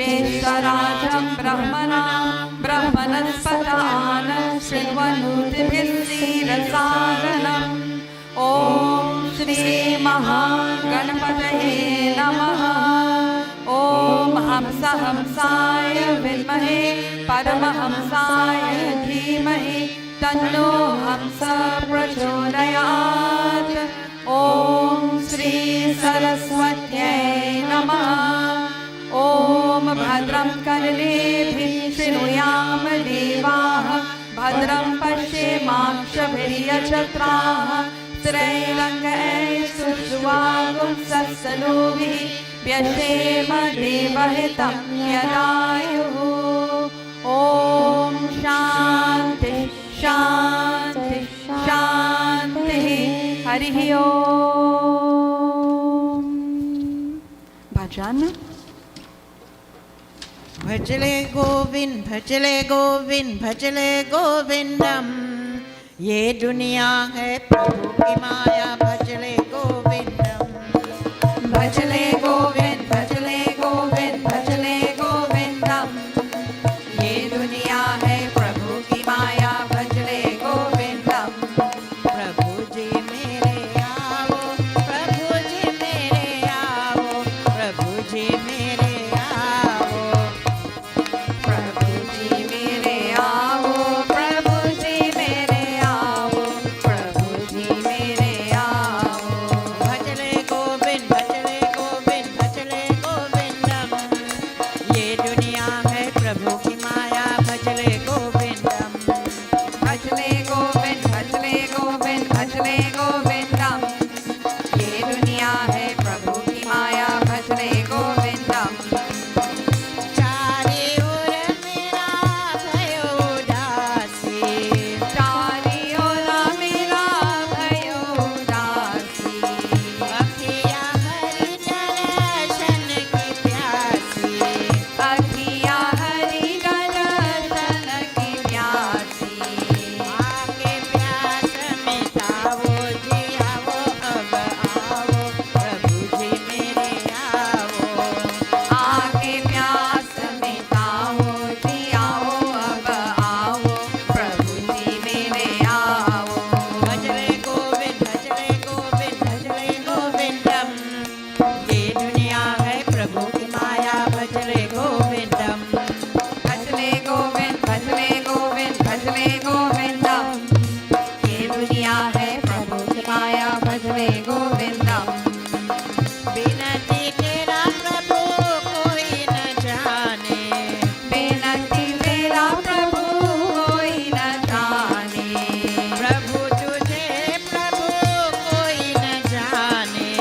ज्येष्ठराजं ब्रह्मणस्पतान शृण्वन्नोतिभिस्सीदसादनम् ॐ श्री महागणपतये नमः। ॐ हंसाय विद्महे परमहंसाय धीमहि तन्नो हंसः प्रचोदयात्। ॐ श्री सरस्वत्यै नमः। ॐ भद्रं कर्णेभिः शृणुयाम देवाः भद्रं पश्येमाक्षभिर्यजत्राः स्त्रैरङ्गैस्तुष्टुवागुंसस्तनूभिः व्यशेम देवहितं यदायुः। ॐ शान्ति शान्ति शान्तिः। हरिः ओम्। भजन। भजले गोविंद भजले गोविंदम। ये दुनिया है प्रभु की माया भजले गोविंदम। भजले गोविंद भजले गोविंद भजले गोविंदम। ये दुनिया है प्रभु की माया भजले गोविंदम। प्रभु जी मेरे आओ प्रभु जी मेरे आओ प्रभु जी मेरे आओ प्रभु जी मेरे आओ प्रभु जी मेरे आओ प्रभु जी मेरे आओ। भजले गोविंद भजले गोविंद भजले गोविंदम। ये दुनिया है प्रभु की माया भजले गोविंदम। भजले गोविंद भजले गोविंद भजले गोविंदम। ये दुनिया है प्रभु की माया भजले गोविंदम। चारे ओर मेरा भयो उदासी चारी ओर मेरा भयो उदासी। अखियाँ हरि दर्शन की प्यासी अखियाँ हरि दर्शन की प्यासी। आके प्यास मिटाओ जी आओ अब आओ प्रभु जी मेरे आओ। आके प्यास मिटाओ जी आओ अब आओ प्रभु जी मेरे आओ। भजले गोविंद भजले गोविंद भजले गोविंदम। ये दुनिया है प्रभु की माया भजले गोविंदम। भजले गोविंद भजले गोविंद भजले गोविंदम। ये दुनिया है प्रभु की माया भजले गोविंदम। बिनती तेरा प्रभु कोई न जाने बेनती तेरा प्रभु कोई न जाने। प्रभु तुझे प्रभु कोई न जाने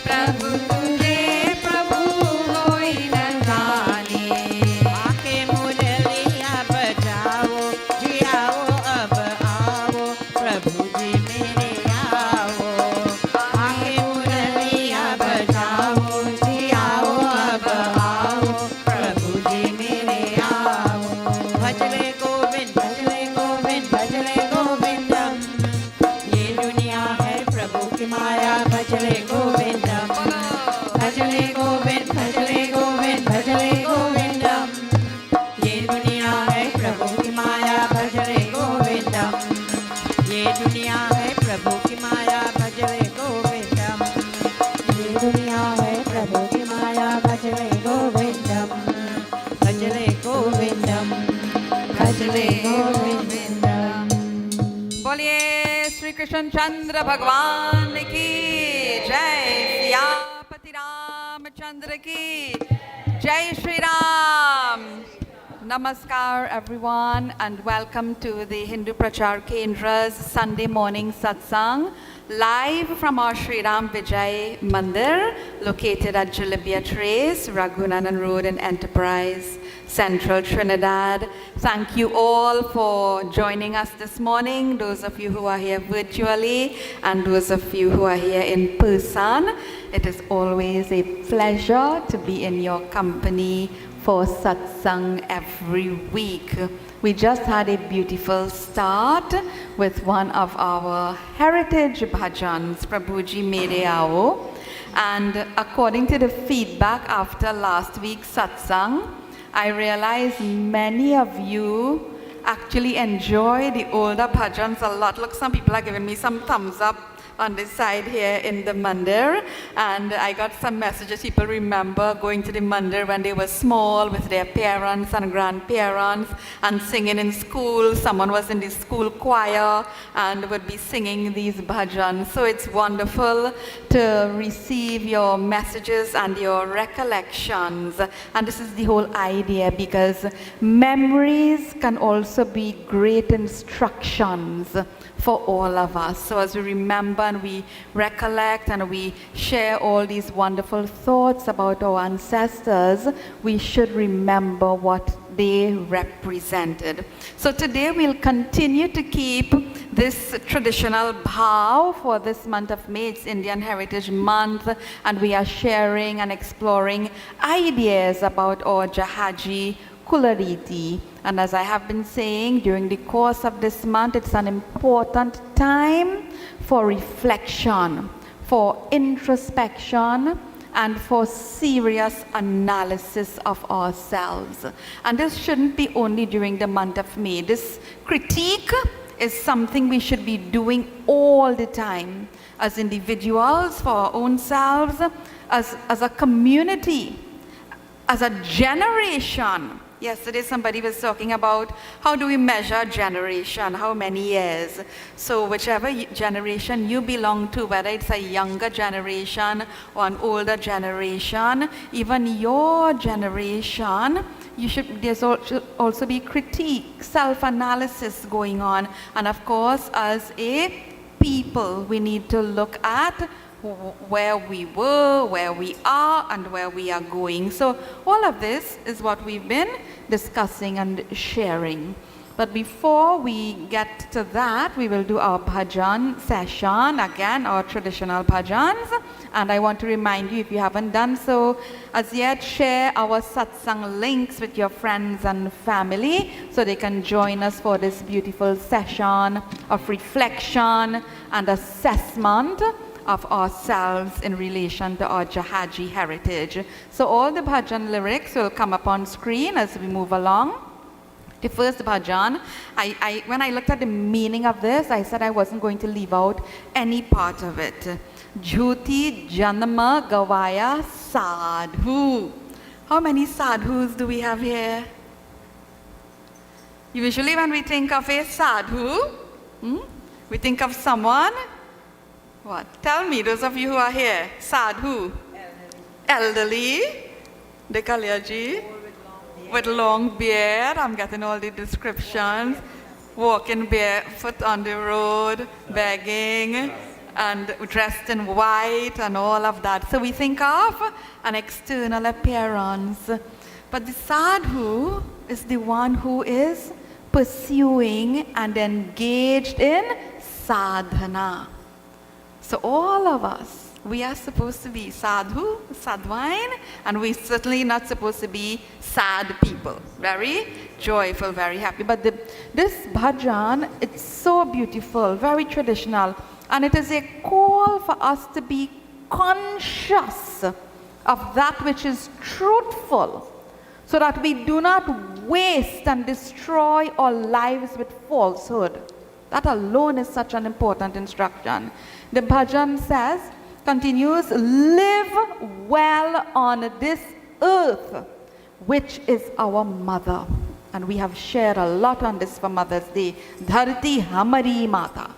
प्रभु तुझे प्रभु कोई न जाने। आके मुरलिया बजाओ जी आओ अब आओ प्रभु जी मेरे आओ। आके मुरलिया बजाओ जी आओ अब आओ प्रभु जी मेरे आओ। भजले गोविंद भजले गोविंद भजले गोविंदम। ये दुनिया है प्रभु की माया भजले गोविंदम। भजले गोविंद भजले गोविंद भजले गोविंदम। ये दुनिया है प्रभु की माया भजले गोविंदम। ये दुनिया है प्रभु की माया भजले गोविंदम। ये दुनिया है प्रभु की माया भजले गोविंदम। भजले गोविंदम भजले गोविंदम। बोलिए श्री कृष्ण चंद्र भगवान की जय। सियापति रामचंद्र की जय। Shri Ram. Namaskar everyone and welcome to the Hindu Prachaar Kendra's Sunday morning Satsang live from our Sri Ram Vijay Mandir located at Jalabia Trace, Raghunanan Road in Enterprise, Central Trinidad. Thank you all for joining us this morning, those of you who are here virtually and those of you who are here in person. It is always a pleasure to be in your company for Satsang every week. We just had a beautiful start with one of our heritage bhajans, Prabhuji Mere Aao. And according to the feedback after last week's Satsang, I realize many of you actually enjoy the older bhajans a lot. Look, some people are giving me some thumbs up on this side here in the mandir, and I got some messages. People remember going to the mandir when they were small with their parents and grandparents and singing in school. Someone was in the school choir and would be singing these bhajans. So it's wonderful to receive your messages and your recollections. And this is the whole idea, because memories can also be great instructions for all of us. So as we remember and we recollect and we share all these wonderful thoughts about our ancestors, we should remember what they represented. So today we'll continue to keep this traditional bhav for this month of May. It's Indian Heritage Month, and we are sharing and exploring ideas about our Jahaajee Kulareeti. And as I have been saying, during the course of this month, it's an important time for reflection, for introspection, and for serious analysis of ourselves. And this shouldn't be only during the month of May. This critique is something we should be doing all the time, as individuals, for our own selves, as a community, as a generation. Yesterday somebody was talking about how do we measure generation, how many years. So whichever generation you belong to, whether it's a younger generation or an older generation, even your generation, should also be critique, self-analysis going on. And of course, as a people, we need to look at where we were, where we are, and where we are going. So all of this is what we've been discussing and sharing. But before we get to that, we will do our bhajan session, again, our traditional bhajans. And I want to remind you, if you haven't done so as yet, share our satsang links with your friends and family so they can join us for this beautiful session of reflection and assessment of ourselves in relation to our Jahaajee heritage. So all the bhajan lyrics will come up on screen as we move along. The first bhajan, when I looked at the meaning of this, I said I wasn't going to leave out any part of it. Jyoti Janma Gavaya Sadhu. How many sadhus do we have here? Usually when we think of a sadhu, we think of someone. What? Tell me, those of you who are here. Sadhu. Elderly. Dekaliaji. With long beard. I'm getting all the descriptions. Walking barefoot on the road, begging, and dressed in white and all of that. So we think of an external appearance. But the sadhu is the one who is pursuing and engaged in sadhana. So all of us, we are supposed to be sadhu, sadwain, and we're certainly not supposed to be sad people. Very joyful, very happy. But this bhajan, it's so beautiful, very traditional, and it is a call for us to be conscious of that which is truthful, so that we do not waste and destroy our lives with falsehood. That alone is such an important instruction. The bhajan says, continues, live well on this earth, which is our mother. And we have shared a lot on this for Mother's Day. Dharti hamari mata.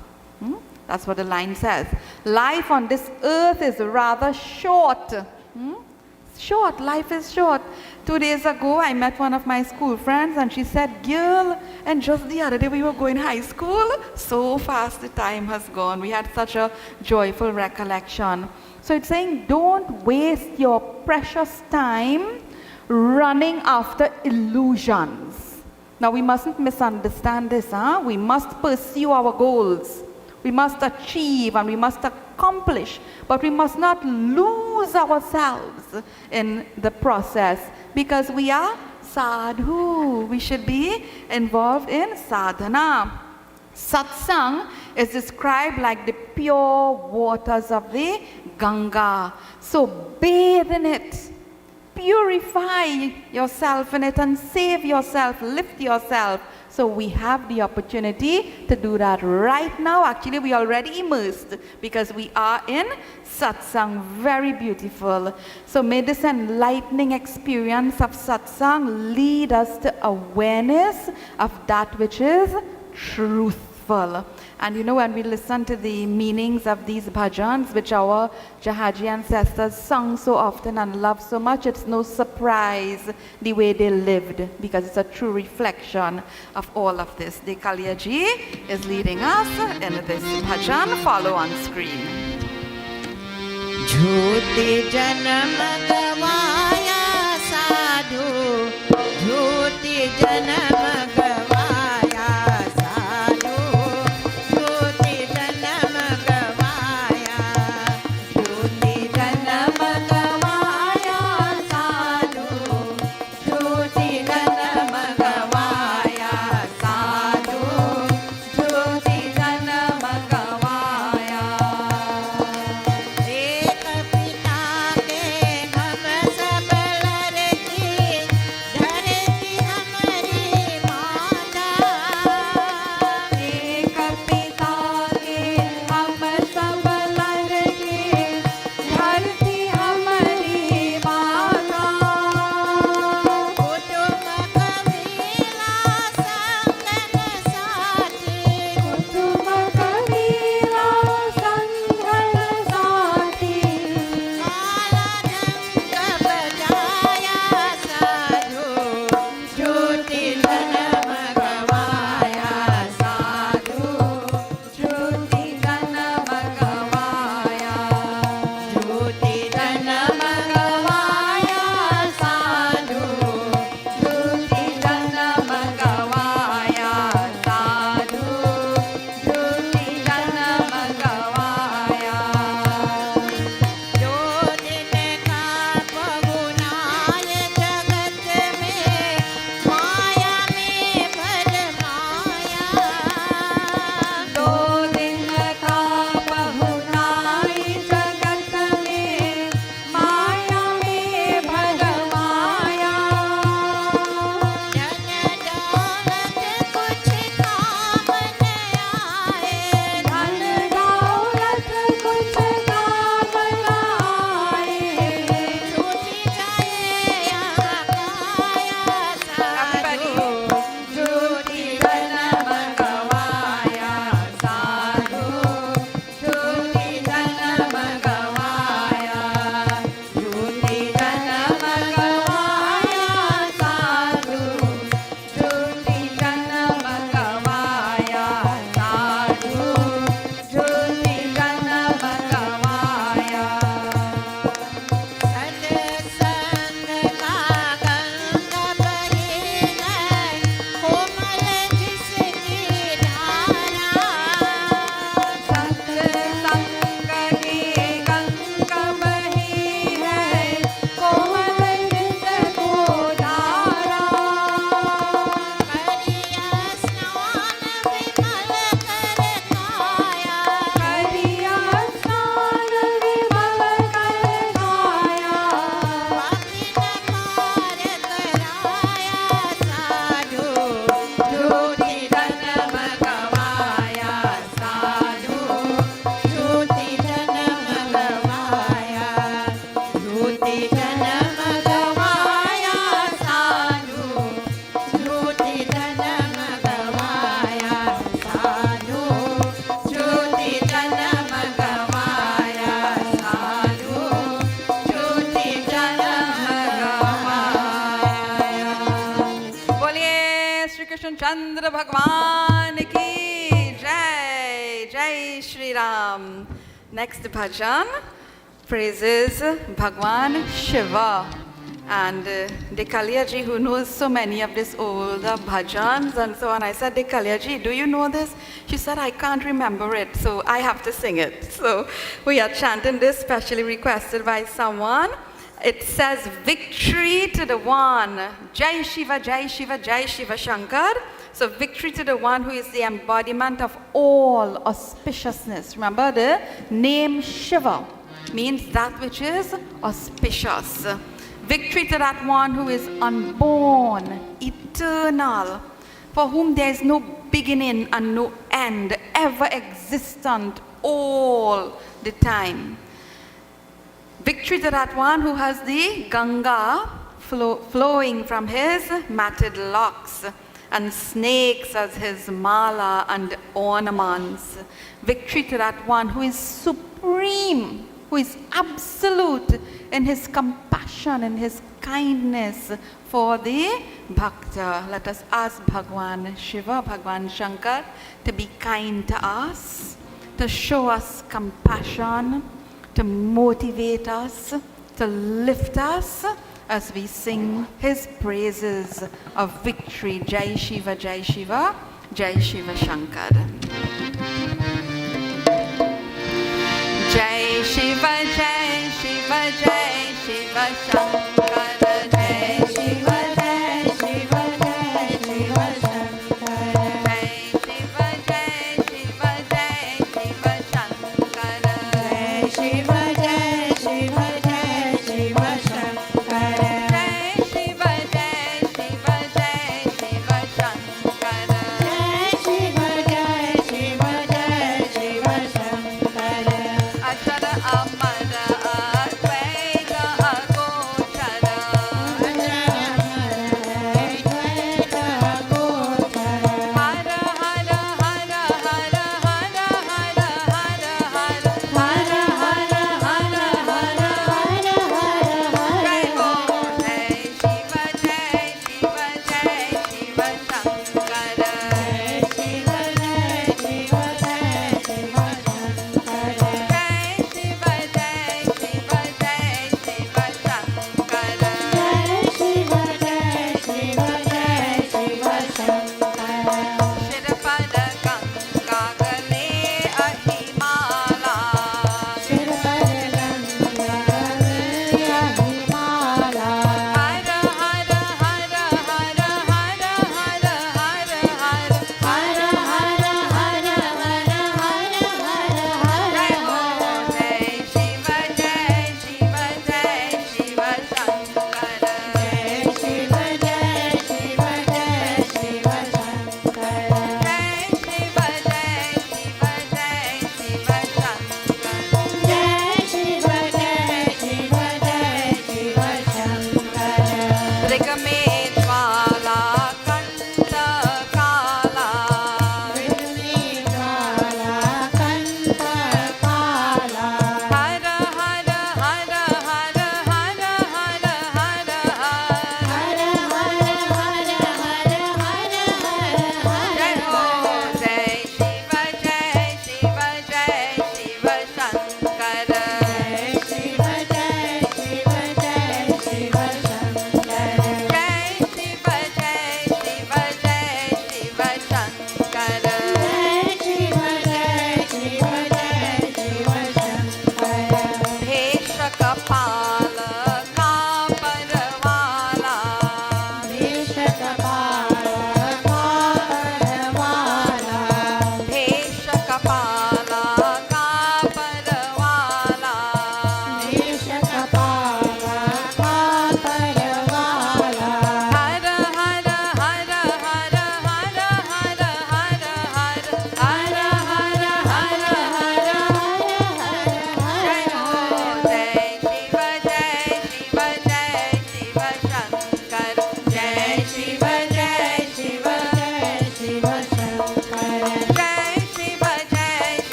That's what the line says. Life on this earth is rather short. Short, life is short. 2 days ago, I met one of my school friends and she said, girl, and just the other day we were going high school. So fast the time has gone. We had such a joyful recollection. So it's saying, don't waste your precious time running after illusions. Now we mustn't misunderstand this. We must pursue our goals. We must achieve and we must accomplish, but we must not lose ourselves in the process, because we are sadhu. We should be involved in sadhana. Satsang is described like the pure waters of the Ganga. So bathe in it. purify yourself in it and save yourself, lift yourself. So we have the opportunity to do that right now. Actually, we are already immersed because we are in Satsang. Very beautiful. So may this enlightening experience of Satsang lead us to awareness of that which is truthful. And you know, when we listen to the meanings of these bhajans, which our Jahaajee ancestors sung so often and loved so much, it's no surprise the way they lived, because it's a true reflection of all of this. The Kulareeti is leading us in this bhajan. Follow on screen. Jyoti janam gavaya sadhu, Jyoti janam gavaya sadhu, Jyoti janam gavaya, Jyoti janam gavaya sadhu, Jyoti janam gavaya sadhu, Jyoti janam gavaya. एक पिता के हम सब लड़की, धरती हमारी माता। एक पिता के हम सब लड़की, धरती हमारी माता। कुटुंब कबीला संगन साथी, कुटुंब कबीला संगन साथी। काला रंग बजाया साधु, ज्योति जन्म गवाया साधु, ज्योति जन्म गवाया, ज्योति जन्म गवाया साधु, ज्योति जन्म गवाया साधु, ज्योति जन्म गवाया। जो दिन का पहुनाय जगत में, माया में भरमाया। दो दिन का पहुनाय जगत में, माया में भरमाया। धन दौलत कुछ काम न आए, धन दौलत कुछ काम न आए। छूटी जाए यहाँ काया साधु, ज्योति जन्म गवाया साधु, ज्योति जन्म गवाया, ज्योति जन्म गवाया साधु, ज्योति जन्म गवाया साधु, ज्योति जन्म गवाया। सत्संग का गंगा बही है, कोमल जिसकी धारा। सत्संग की गंगा बही है, कोमल जिसको धारा। करिया स्नान विमल कर काया, करिया स्नान विमल कर काया। पापी न पार कराया साधु, ज्योति जन्म गवाया साधु, ज्योति जन्म गवाया, ज्योति जन्म गवाया साधु, ज्योति जन्म गवाया साधु, ज्योति जन्म गवाया साधु, ज्योति जन्म गवाया। बोलिए श्री कृष्ण चंद्र भगवान की जय। जय Sri Ram. Next bhajan praises Bhagwan Shiva. And the Kulareeti, who knows so many of these older bhajans and so on, I said, the Kulareeti, do you know this? She said, I can't remember it, so I have to sing it. So we are chanting this, specially requested by someone. It says, victory to the one. Jai Shiva, Jai Shiva, Jai Shiva Shankar. So victory to the one who is the embodiment of all auspiciousness. Remember, the name Shiva means that which is auspicious. Victory to that one who is unborn, eternal, for whom there is no beginning and no end, ever existent all the time. Victory to that one who has the Ganga flowing from his matted locks and snakes as his mala and ornaments. Victory to that one who is supreme, who is absolute in his compassion and his kindness for the Bhakta. Let us ask Bhagwan Shiva, Bhagwan Shankar to be kind to us, to show us compassion, to motivate us, to lift us as we sing his praises of victory. Jai Shiva, Jai Shiva, Jai Shiva Shankar. Jai Shiva, Jai Shiva, Jai Shiva Shankar. Jai Shiva, Jai Shiva, Jai Shiva Shankar. Jai Shiva, Jai Shiva, Jai Shiva Shankar. Jai Shiva, Jai Shiva, Jai Shiva Shankar. Jai Shiva, Jai Shiva, Jai Shiva Shankar. Jai Shiva, Jai Shiva, Jai Shiva Shankar. Achara Amara Advaita Agochara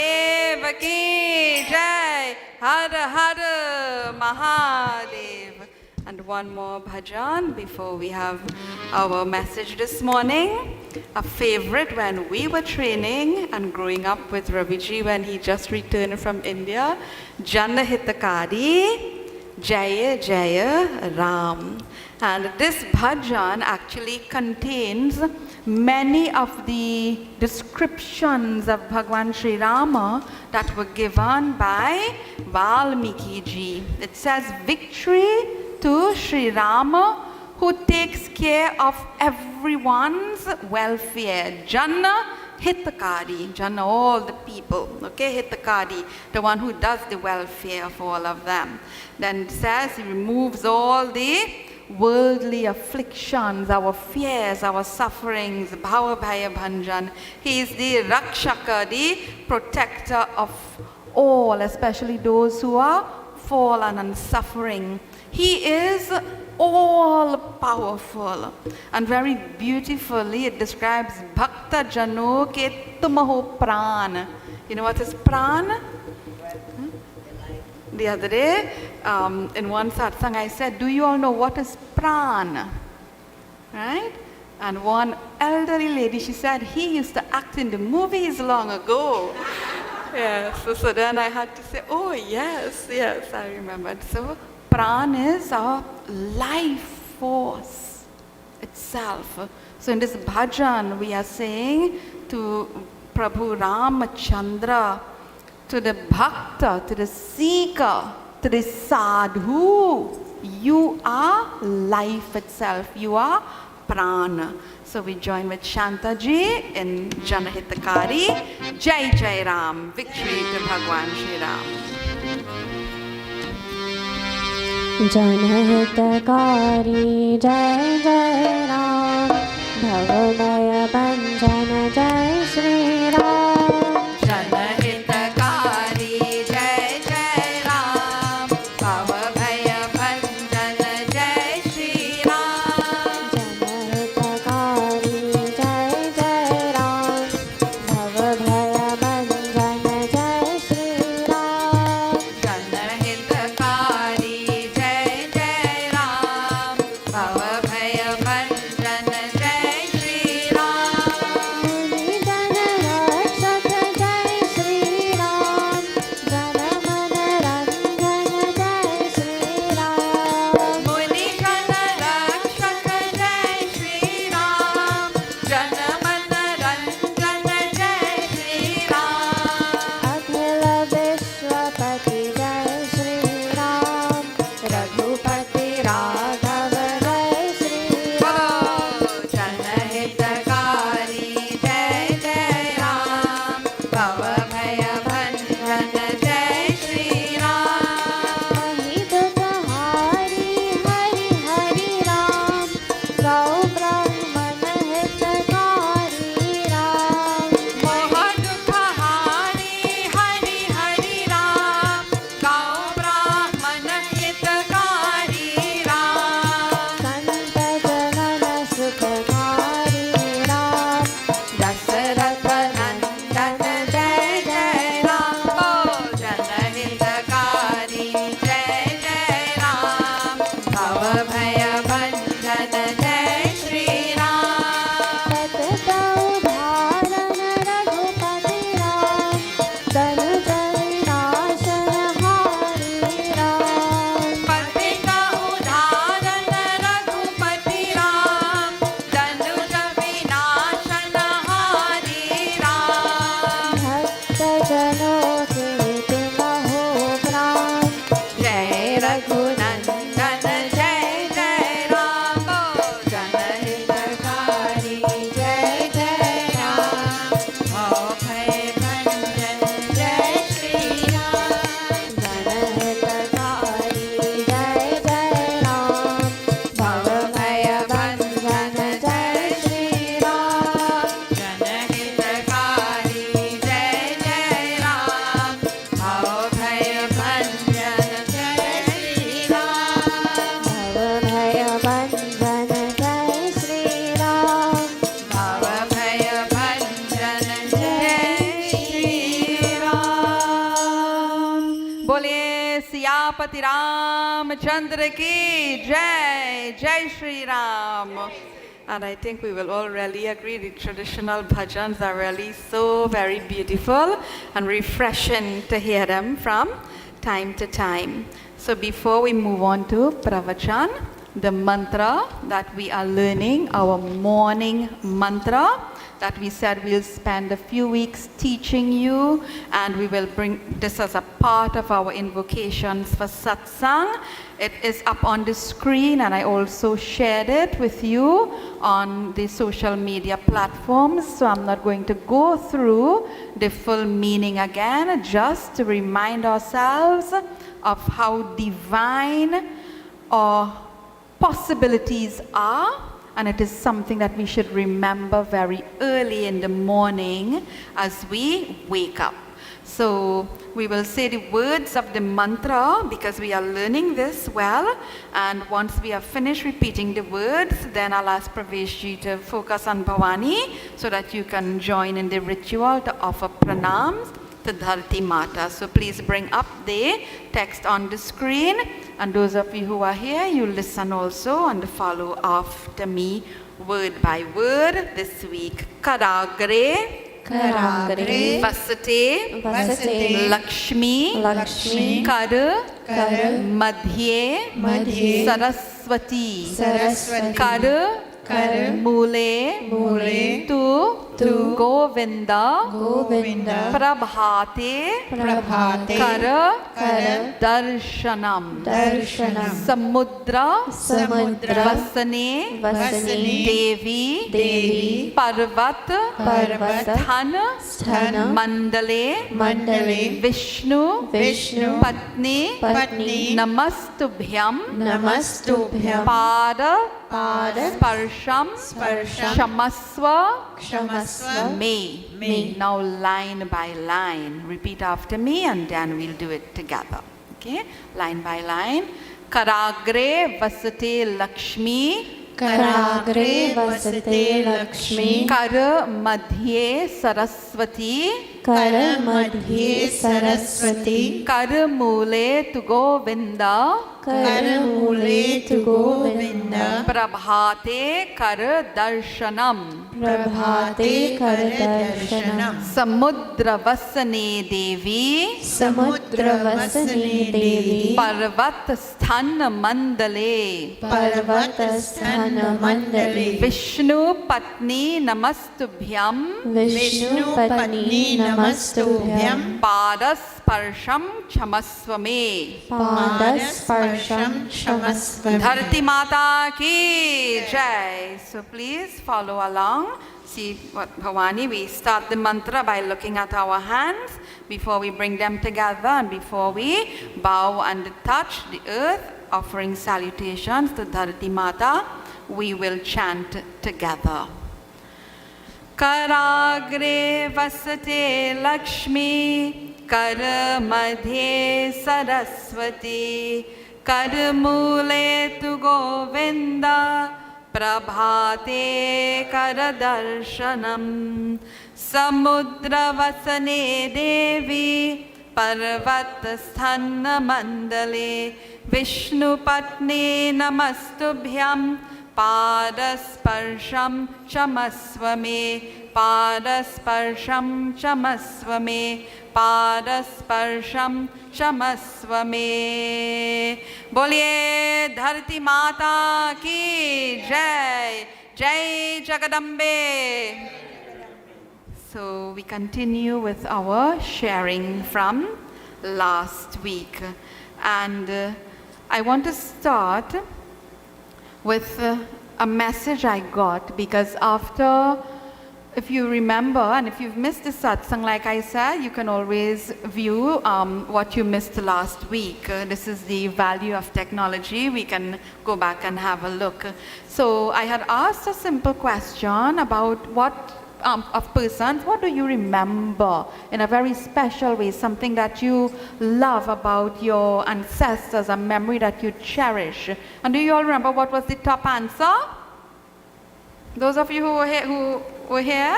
Mahadev ki jai. Har Har Mahadev. And one more bhajan before we have our message this morning. A favorite when we were training and growing up with Raviji when he just returned from India. Jana Hitakari, Jaya Jaya Ram. And this bhajan actually contains many of the descriptions of Bhagwan Sri Rama that were given by Valmiki ji. It says, victory to Sri Rama, who takes care of everyone's welfare. Jana Hitakari, Jana, all the people, okay, Hitakari, the one who does the welfare of all of them. Then it says he removes all the worldly afflictions, our fears, our sufferings, bhava bhaya bhanjan. He is the Rakshaka, the protector of all, especially those who are fallen and suffering. He is all powerful, and very beautifully it describes Bhakta Jano ke tumaho pran. You know what is pran? The other day, in one satsang, I said, do you all know what is pran? Right? And one elderly lady, she said, he used to act in the movies long ago. Yes, so then I had to say, oh yes, I remembered. So pran is our life force itself. So in this bhajan, we are saying to Prabhu Ramachandra, to the bhakta, to the seeker, to the sadhu, you are life itself, you are prana. So we join with Shantaji in Janahitakari, Jai Jai Ram, victory to Bhagwan Sri Ram. जनहितकारी जय जय राम भवभय भंजन जय श्री राम जनहितकारी जय जय राम भवभय भंजन जय श्री राम जनहितकारी जय जय राम भवभय भंजन जय श्री राम जनहितकारी जय जय राम भवभय भंजन जय श्री राम मुनि जन रक्षक जय श्री राम जन मन रंजन जय श्री राम मुनि जन रक्षक जय श्री राम जन मन रंजन जय श्री राम अखिल विश्वपति जय श्री राम रघुपति राघव जय श्री राम बोलो जनहितकारी जय जय राम भवभय भंजन जय श्री राम हितहारी हरि हरि राम गौ ब्राह्मण हितकारी राम मोह दुख हारी हरि हरि राम गौ ब्राह्मण हितकारी राम संत जनन सुखकारी राम दशरथ नंदन जय जय राम बोल जनहितकारी जय जय राम भवभय भंजन जय श्री राम पतित उदाहरण रघुपति राम धनुज विनाशन हारी राम पतित उदाहरण रघुपति राम धनुज विनाशन हारी राम भक्त जनों के तुम हो प्राण जय रघुनंदन जय जय राम बोल जनहितकारी जय जय राम भवभय भंजन जय श्री राम जनहितकारी जय जय राम भवभय भंजन जय श्री राम जनहितकारी जय जय राम सियापति रामचंद्र की जय. Jai Sri Ram. And I think we will all really agree the traditional bhajans are really so very beautiful and refreshing to hear them from time to time. So before we move on to Pravachan, the mantra that we are learning, our morning mantra that we said we'll spend a few weeks teaching you, and we will bring this as a part of our invocations for Satsang. It is up on the screen, and I also shared it with you on the social media platforms, so I'm not going to go through the full meaning again, just to remind ourselves of how divine our possibilities are. And it is something that we should remember very early in the morning as we wake up. So we will say the words of the mantra because we are learning this well. And once we have finished repeating the words, then I'll ask Praveshji to focus on Bhavani so that you can join in the ritual to offer pranams to Dharti Mata. So please bring up the text on the screen. And those of you who are here, you listen also and follow after me word by word this week. Karagre, Karagre, Vasate, Vasate, Lakshmi, Lakshmi, Kar, Kar, Madhye, Madhye, Saraswati, Saraswati, Kar, Kar, Mule, Mule, Tu, Govinda, Govinda, Prabhate, Prabhate, Kar, Kar, Darshanam, Darshanam, Samudra, Samudra, Vasane, Vasane, Devi, Devi, Parvat, Parvat, Than, Sthana, Mandale, Mandale, Vishnu, Vishnu, Patni, Patni, Namastubhyam, Namastubhyam, Pada, Pada, Sparsham, Sparsham, Shamaswa, Kshamasva, Me. Me. Now line by line. Repeat after me and then we'll do it together. Okay? Line by line. Karagre Vasate Lakshmi. Karagre Vasate Lakshmi, Kar Madhye Saraswati. Kar Madhye Saraswati, Kar Mule Tu Govinda. Kar Mule Tu Govinda, Prabhate Kar Darshanam. Prabhate Kar Darshanam, Samudra Vasane Devi. Samudra Vasani Devi, Parvat Sthana Mandale. Parvatasthana Mandale, Vishnu Patni Namastubhyam. Vishnu Patni Namastubhyam, Padas Parsham Chamasvame. Padas Parsham Shamasvami. Dharti Mata ki Jai. So please follow along. See what Bhavani, we start the mantra by looking at our hands before we bring them together and before we bow and touch the earth, offering salutations to Dharti Mata. We will chant together. Karagre Vasate Lakshmi, Kar Madhye Saraswati, Kar Mule Tu Govinda, Prabhate Kar Darshanam, Samudra Vasane Devi, Parvat Sthana Mandale, Vishnu Patni Namastubhyam, Padasparsham Chamasvame, Padasparsham Chamasvame, Padasparsham Chamasvame. Bolye Dharti Mata ki Jai. Jai Jagadambe. So we continue with our sharing from last week. And I want to start with a message I got, because after, if you remember, and if you've missed the satsang, like I said, you can always view what you missed last week. This is the value of technology. We can go back and have a look. So I had asked a simple question about what of persons, what do you remember in a very special way, something that you love about your ancestors, a memory that you cherish. And do you all remember what was the top answer? Those of you who were here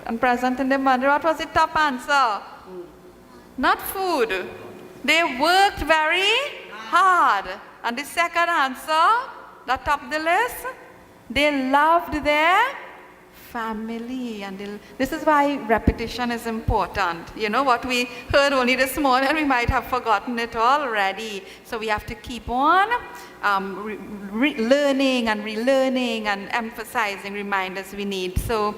and present in the mandir, what was the top answer? Not food. They worked very hard. And the second answer, that top the list, they loved their family. And this is why repetition is important. You know what we heard only this morning, we might have forgotten it already. So we have to keep on learning and relearning and emphasizing reminders we need. So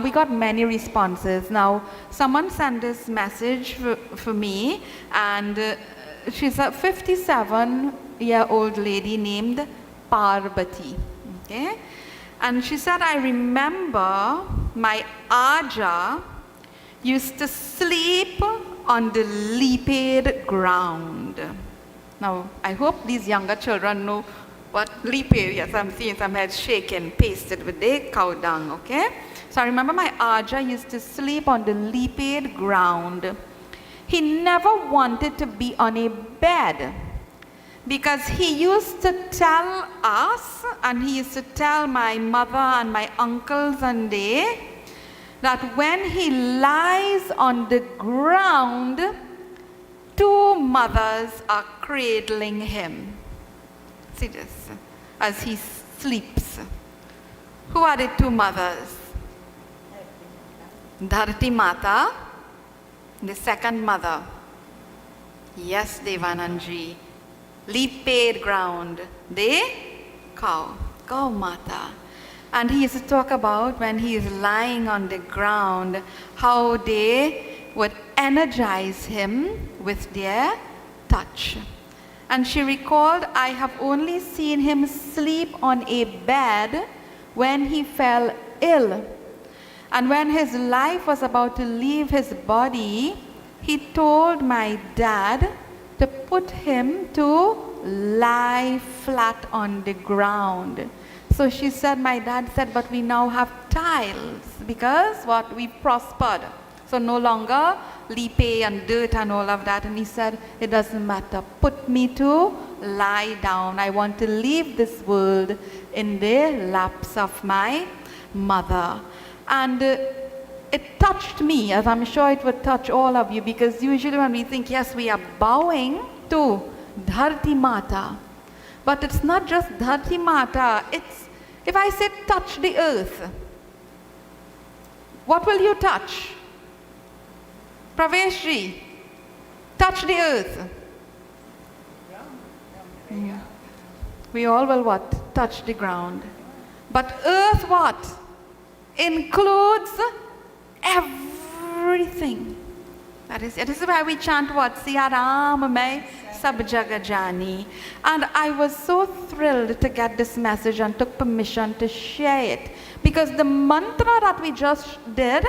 we got many responses. Now, someone sent this message for me, and she's a 57-year-old lady named Parvati. Okay? And she said, I remember my Aja used to sleep on the leaped ground. Now, I hope these younger children know what leaped. Yes, I'm seeing some heads shaking, pasted with the cow dung, okay? So I remember my Aja used to sleep on the leaped ground. He never wanted to be on a bed because he used to tell us, and he used to tell my mother and my uncles and they, that when he lies on the ground, two mothers are cradling him. See this, as he sleeps. Who are the two mothers? Dharti Mata, the second mother. Yes, Devananji. Leaped ground, the cow Mata. And he used to talk about when he is lying on the ground, how they would energize him with their touch. And she recalled, I have only seen him sleep on a bed when he fell ill. And when his life was about to leave his body, he told my dad to put him to lie flat on the ground. So she said, my dad said, but we now have tiles because what? We prospered. So no longer lipe and dirt and all of that. And he said, it doesn't matter. Put me to lie down. I want to leave this world in the laps of my mother. And it touched me, as I'm sure it would touch all of you, because usually when we think, yes, we are bowing to Dharti Mata. But it's not just Dharti Mata. It's, if I say touch the earth, what will you touch? Praveshji, touch the earth. We all will what? Touch the ground. But earth what? Includes everything. It is why we chant what? Sri Rama mein sab jagat jani. And I was so thrilled to get this message and took permission to share it. Because the mantra that we just did,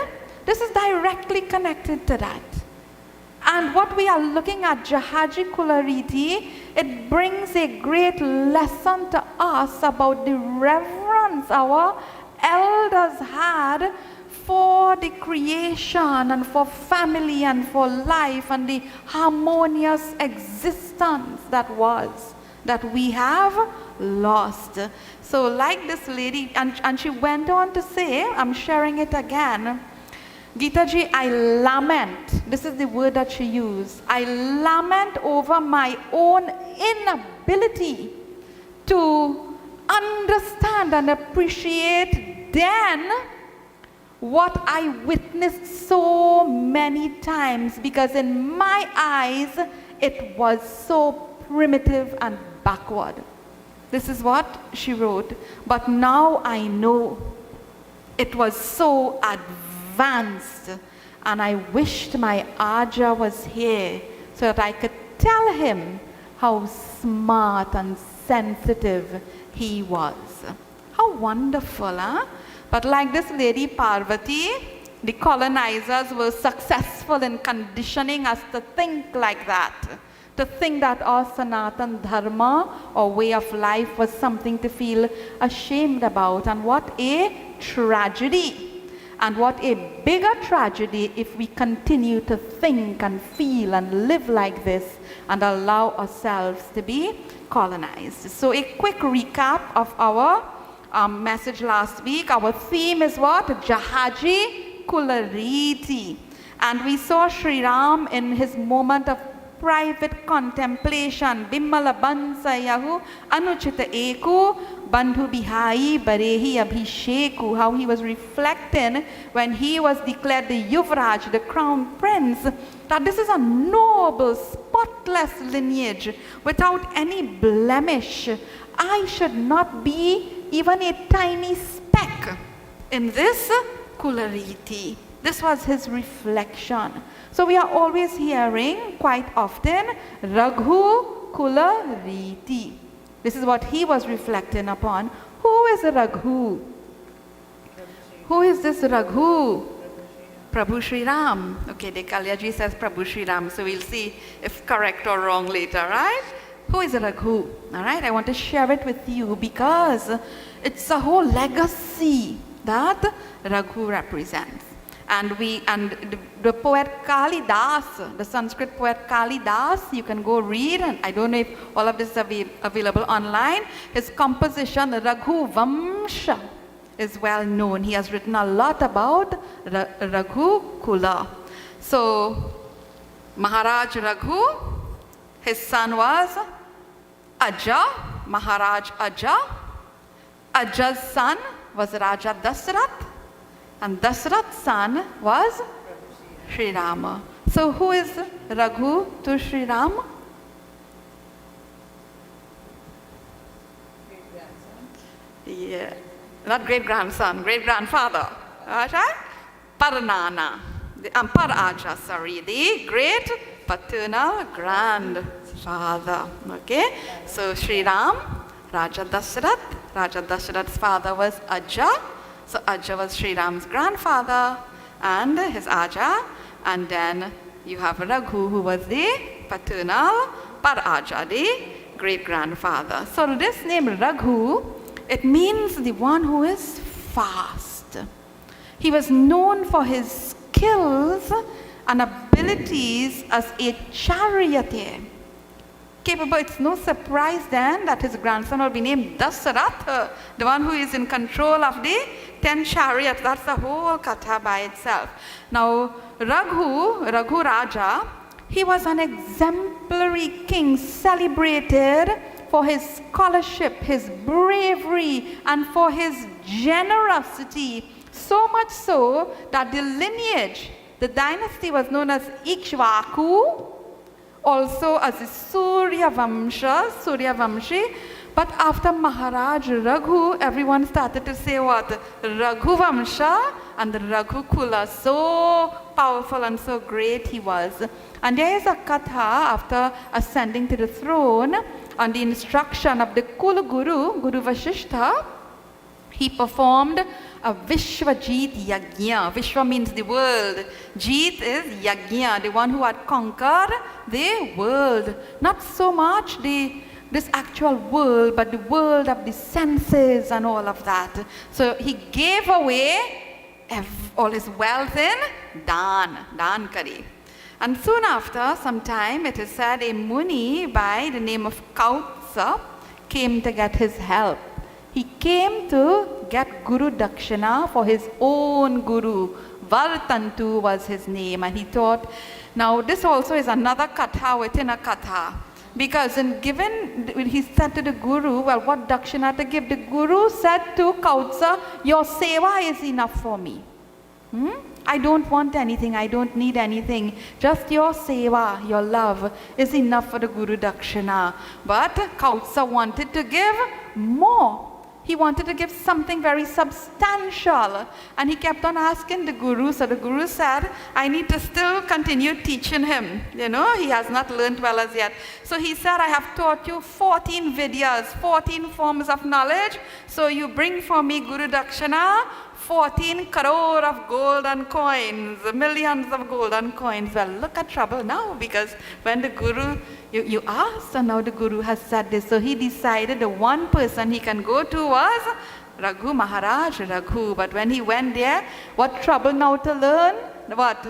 this is directly connected to that. And what we are looking at, Jahaajee Kulareeti, it brings a great lesson to us about the reverence our elders had for the creation and for family and for life and the harmonious existence that we have lost. So like this lady, and she went on to say, I'm sharing it again, Gitaji, I lament, this is the word that she used, I lament over my own inability to understand and appreciate then what I witnessed so many times, because in my eyes it was so primitive and backward. This is what she wrote. But now I know it was so advanced, and I wished my Aja was here so that I could tell him how smart and sensitive he was. How wonderful, huh? But like this lady Parvati, the colonizers were successful in conditioning us to think like that, to think that our Sanatan dharma or way of life was something to feel ashamed about. And what a tragedy, and what a bigger tragedy if we continue to think and feel and live like this and allow ourselves to be colonized. So a quick recap of our message last week. Our theme is what? Jahaajee Kulareeti. And we saw Sri Ram in his moment of private contemplation. Bimmala bansayahu anuchita eku bandhu bihai barehi abhisheku. How he was reflecting when he was declared the Yuvraj, the crown prince, that this is a noble, spotless lineage without any blemish. I should not be even a tiny speck in this Kulareeti. This was his reflection. So we are always hearing quite often Raghu Kulareeti. This is what he was reflecting upon. Who is Raghu? Who is this Raghu? Prabhu Sri Ram. Okay, the Kalyaji says Prabhu Sri Ram, so we'll see if correct or wrong later, right? Who is Raghu? All right, I want to share it with you because it's a whole legacy that Raghu represents. And the poet Kalidas, the Sanskrit poet Kalidas, you can go read, and I don't know if all of this is available online. His composition, Raghu Vamsha, is well known. He has written a lot about Raghu Kula. So, Maharaj Raghu, his son was Aja, Maharaj Aja. Aja's son was Raja Dasrath, and Dasrath's son was Sri Rama. So who is Raghu to Sri Rama? Yeah, not great-grandson, great-grandfather. Right? Paranana, Paraja, sorry, the great paternal grandfather. Okay, so Sri Ram, Raja Dasrath's father was Aja. So Aja was Sri Ram's grandfather and his Aja, and then you have Raghu, who was the paternal Paraja, the great-grandfather. So this name Raghu, it means the one who is fast. He was known for his skills and abilities as a charioteer. Capable, it's no surprise then that his grandson will be named Dasarath, the one who is in control of the 10 chariots. That's the whole katha by itself. Now, Raghu Raja, he was an exemplary king, celebrated for his scholarship, his bravery, and for his generosity. So much so that the lineage, the dynasty was known as Ikshvaku, also as the Surya Vamshi. But after Maharaj Raghu, everyone started to say what? Raghu Vamsha and the Raghu Kula. So powerful and so great he was. And there is a katha after ascending to the throne on the instruction of the Kula Guru, Guru Vasishtha. He performed a Vishwajit Yajna. Vishwa means the world. Jeet is Yajna, the one who had conquered the world. Not so much this actual world, but the world of the senses and all of that. So he gave away all his wealth in Dan Kari. And soon after, some time, it is said, a Muni by the name of Kautsa came to get his help. He came to get Guru Dakshina for his own Guru. Vartantu was his name, and he thought, now this also is another katha within a katha. Because he said to the Guru, well, what Dakshina to give? The Guru said to Kautsa, your seva is enough for me. I don't want anything, I don't need anything. Just your seva, your love is enough for the Guru Dakshina. But Kautsa wanted to give more. He wanted to give something very substantial. And he kept on asking the Guru. So the Guru said, I need to still continue teaching him. You know, he has not learned well as yet. So he said, I have taught you 14 vidyas, 14 forms of knowledge. So you bring for me Guru Dakshina, 14 crore of golden coins, millions of golden coins. Well, look at trouble now, because when the Guru, you asked, and now the Guru has said this. So he decided the one person he can go to was Raghu, Maharaj Raghu. But when he went there, what trouble now to learn? What?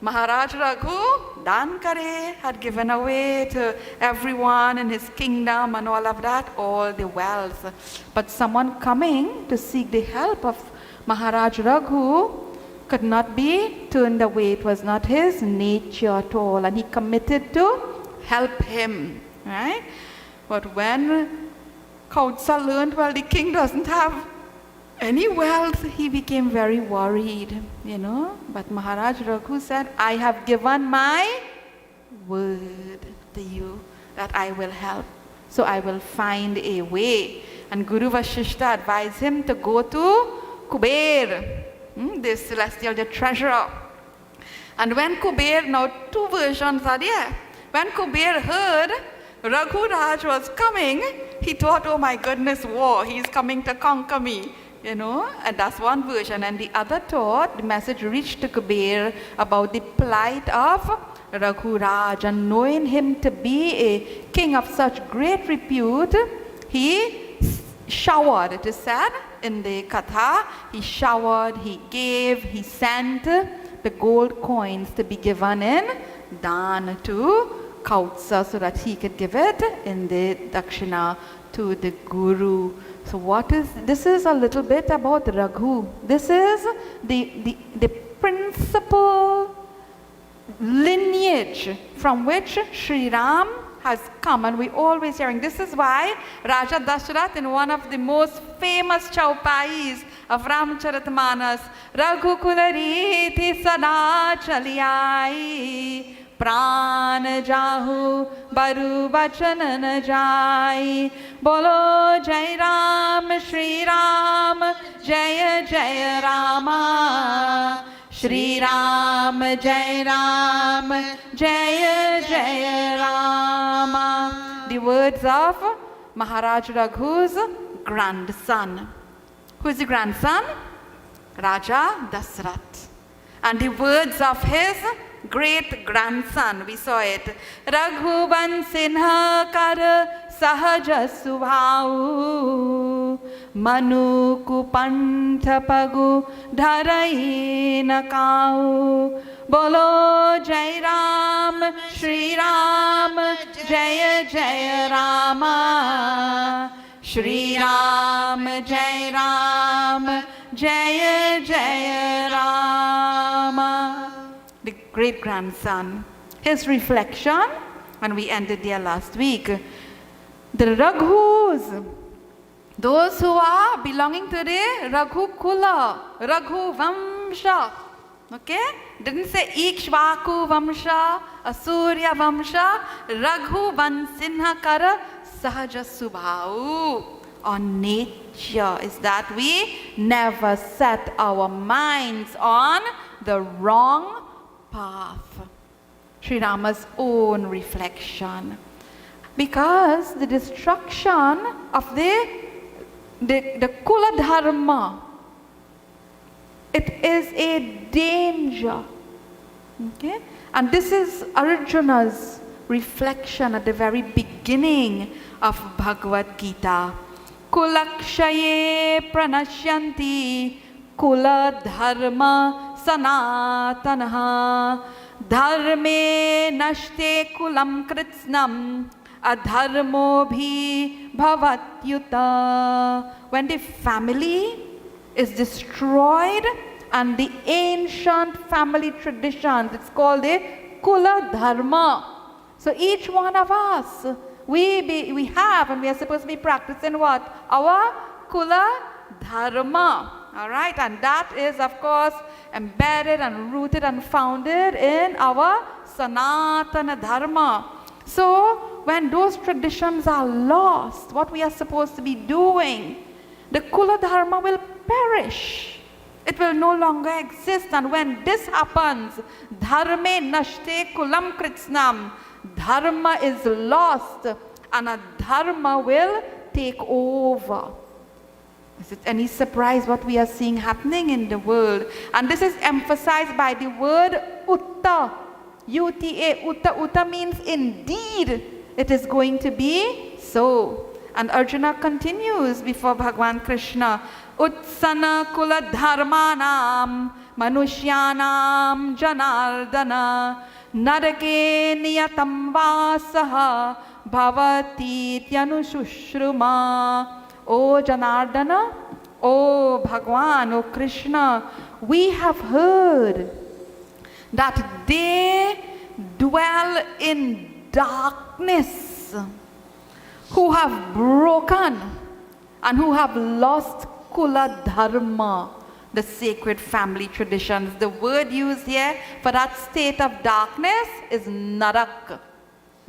Maharaj Raghu, Dankare, had given away to everyone in his kingdom and all of that, all the wealth. But someone coming to seek the help of Maharaj Raghu could not be turned away. It was not his nature at all. And he committed to help him, right? But when Kautsa learned, well, the king doesn't have any wealth, he became very worried, But Maharaj Raghu said, I have given my word to you that I will help. So I will find a way. And Guru Vasishta advised him to go to Kuber, the celestial, the treasurer. And when Kuber, now two versions are there. When Kuber heard Raghu Raj was coming, he thought, oh my goodness, war, he's coming to conquer me. And that's one version. And the other thought, the message reached to Kuber about the plight of Raghu Raj, and knowing him to be a king of such great repute, he showered, it is said in the Katha, he showered, he gave, he sent the gold coins to be given in Dan to Kautsa so that he could give it in the Dakshina to the Guru. So this is a little bit about Raghu. This is the principal lineage from which Sri Ram has come, and we always hearing. This is why Raja Dashrath, in one of the most famous chaupais of Ramcharitmanas, Raghu Kulareeti sada chali aayi, pran jahu baru bachan na jai, bolo Jai Ram Shri Ram Jaya Jaya Rama, Shri Ram Jai Ram Jaya Jaya Rama. The words of Maharaj Raghu's grandson. Who is the grandson? Raja Dashrath. And the words of his great grandson, we saw it. Raghuvan Sinha Kar Sahaja Subhau, Manu Kupantha Pagu Dharai Nakau, Bolo Jai Ram Shri Ram Jaya Jaya Rama, Shri Ram Jai Ram Jaya Jaya Rama. The great grandson, his reflection, and we ended there last week. The Raghus, those who are belonging to the Raghu Kula, Raghu Vamsha, okay? Didn't say Ikshvaku Vamsha, Asurya Vamsha, Raghu Vansinha Kara Sahaja Subhau. On nature is that we never set our minds on the wrong path. Sri Rama's own reflection. Because the destruction of the Kula dharma, it is a danger. Okay? And this is Arjuna's reflection at the very beginning of Bhagavad Gita. Kulakshaye pranashyanti Kula dharma sanatanaha dharme nashte kulam kritsnam adharmo bhi bhavatyuta. When the family is destroyed and the ancient family traditions, it's called a Kula dharma. So each one of us, we have and we are supposed to be practicing what? Our Kula dharma. All right, and that is, of course, embedded and rooted and founded in our Sanatana Dharma. So, when those traditions are lost, what we are supposed to be doing, the Kula Dharma will perish. It will no longer exist. And when this happens, Dharme Nashte Kulam Kritsnam, Dharma is lost and a Dharma will take over. Is it any surprise what we are seeing happening in the world? And this is emphasized by the word Utta. U-T-A. Utta means indeed it is going to be so. And Arjuna continues before Bhagavan Krishna. Utsana kula dharmanam manushyanam janardana narake niyatam vasaha bhavati tyanushruma. O Janardana, O Bhagwan, O Krishna, we have heard that they dwell in darkness, who have broken and who have lost Kula dharma, the sacred family traditions. The word used here for that state of darkness is narak.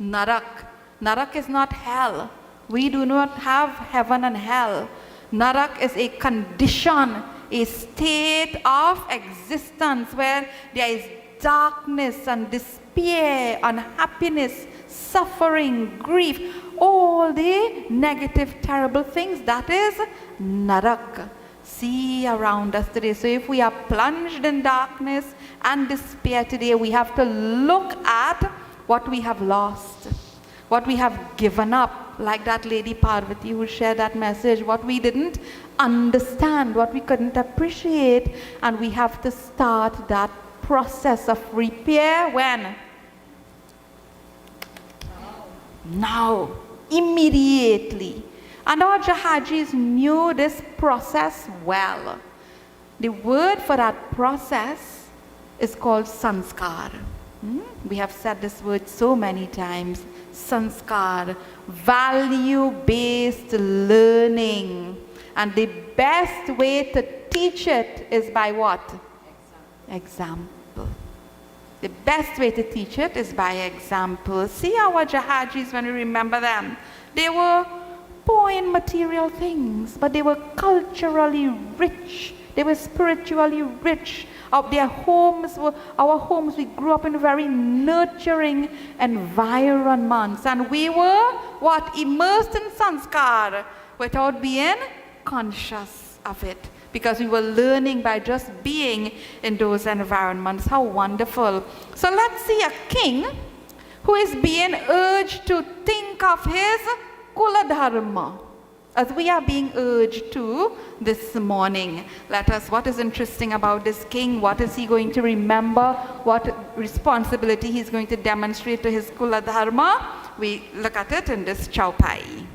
Narak. Narak is not hell. We do not have heaven and hell. Narak is a condition, a state of existence where there is darkness and despair, unhappiness, suffering, grief, all the negative, terrible things. That is narak. See around us today. So if we are plunged in darkness and despair today, we have to look at what we have lost, what we have given up, like that lady Parvati who shared that message, what we didn't understand, what we couldn't appreciate, and we have to start that process of repair when? Now, immediately. And our Jahaajis knew this process well. The word for that process is called sanskar. We have said this word so many times. Sanskar, value-based learning. And the best way to teach it is by what? Example. The best way to teach it is by example. See our Jahaajis, when we remember them, they were poor in material things, but they were culturally rich. They were spiritually rich. Our homes, we grew up in very nurturing environments. And we were, what? Immersed in sanskar without being conscious of it. Because we were learning by just being in those environments. How wonderful. So let's see a king who is being urged to think of his Kula dharma, as we are being urged to this morning. What is interesting about this king? What is he going to remember? What responsibility he's going to demonstrate to his Kula dharma? We look at it in this chaupai.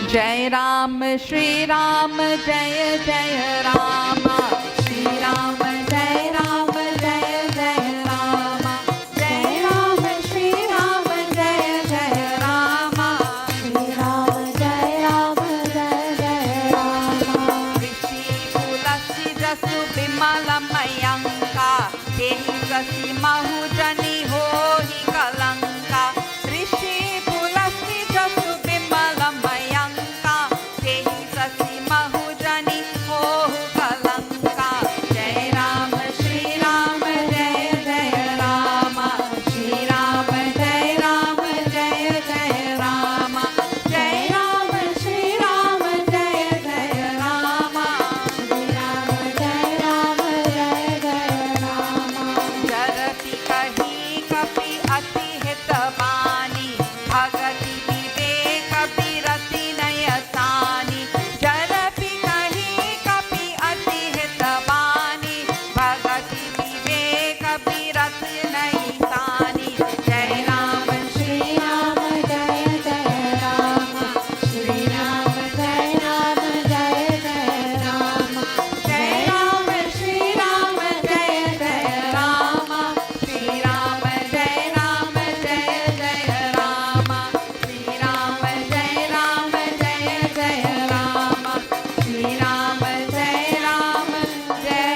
Jai Ram, Sri Rama, Jai Jai Rama, Sri Rama, Jai Rama, Jai Jai Rama, Jai Rama, Sri Rama, Jai Jai Rama, Sri Rama, Jai Rama, Jai Jai Rama. Rishi Tulasi Jasu Bimala Mayanka, Tehi Sasi Mahujani Hohi Kalanka, Rishi Tulasi Jasu Bimala Mayanka, Tehi Sasi Mahujani Hohi Kalanka, Jai Rama, Sri Rama, Jai Jai Rama, Sri Rama, Jai Rama, Jai Jai Rama, Jai Rama, Sri Rama, Jai Jai Rama, Sri Rama, Jai Rama, Jai Jai Rama. Jarati kahi kapi ati hitabani, bhagati vivek virati nayasani. Jarati kahi kapi ati hitabani, bhagati vivek virati nayasani. Jai Rama, Sri Rama, Jai Jai Rama, Sri Rama, Jai Rama, Jai Jai Rama, Jai Rama, Sri Rama, Jai Jai Rama, Sri Rama, Jai Rama, Jai Jai Rama, Sri Rama, Jai Rama, Jai Jai Rama, Sri Rama, Jai Rama, Jai